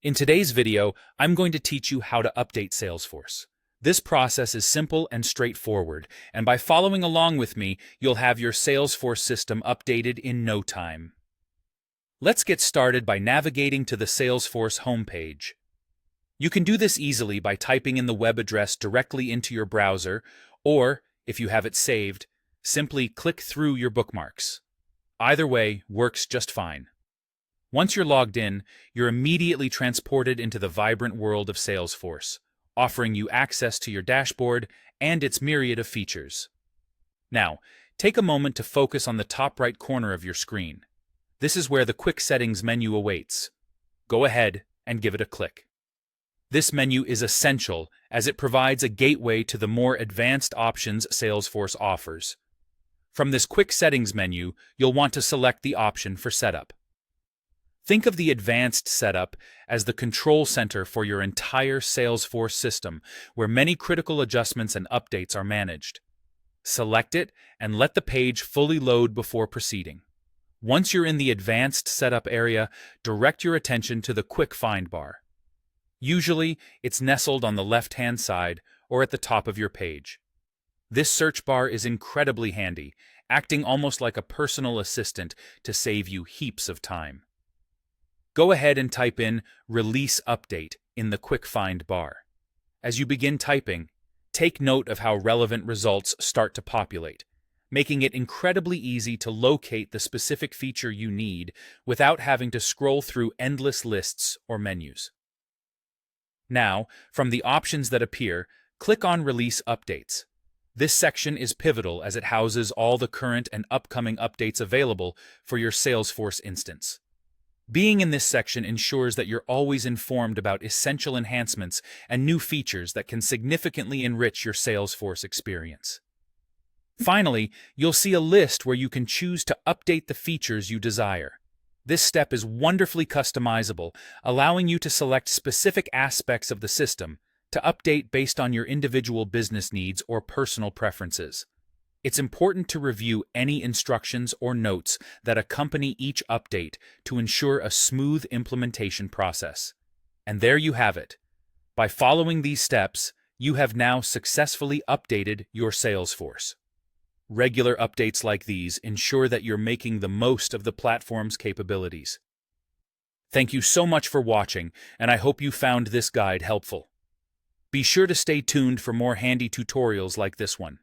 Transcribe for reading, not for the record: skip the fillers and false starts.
In today's video, I'm going to teach you how to update Salesforce. This process is simple and straightforward, and by following along with me, you'll have your Salesforce system updated in no time. Let's get started by navigating to the Salesforce homepage. You can do this easily by typing in the web address directly into your browser, or, if you have it saved, simply click through your bookmarks. Either way works just fine. Once you're logged in, you're immediately transported into the vibrant world of Salesforce, offering you access to your dashboard and its myriad of features. Now, take a moment to focus on the top right corner of your screen. This is where the Quick Settings menu awaits. Go ahead and give it a click. This menu is essential as it provides a gateway to the more advanced options Salesforce offers. From this Quick Settings menu, you'll want to select the option for Setup. Think of the Advanced Setup as the control center for your entire Salesforce system, where many critical adjustments and updates are managed. Select it and let the page fully load before proceeding. Once you're in the Advanced Setup area, direct your attention to the Quick Find bar. Usually, it's nestled on the left-hand side or at the top of your page. This search bar is incredibly handy, acting almost like a personal assistant to save you heaps of time. Go ahead and type in Release Update in the Quick Find bar. As you begin typing, take note of how relevant results start to populate, making it incredibly easy to locate the specific feature you need without having to scroll through endless lists or menus. Now, from the options that appear, click on Release Updates. This section is pivotal as it houses all the current and upcoming updates available for your Salesforce instance. Being in this section ensures that you're always informed about essential enhancements and new features that can significantly enrich your Salesforce experience. Finally, you'll see a list where you can choose to update the features you desire. This step is wonderfully customizable, allowing you to select specific aspects of the system to update based on your individual business needs or personal preferences. It's important to review any instructions or notes that accompany each update to ensure a smooth implementation process. And there you have it. By following these steps, you have now successfully updated your Salesforce. Regular updates like these ensure that you're making the most of the platform's capabilities. Thank you so much for watching, and I hope you found this guide helpful. Be sure to stay tuned for more handy tutorials like this one.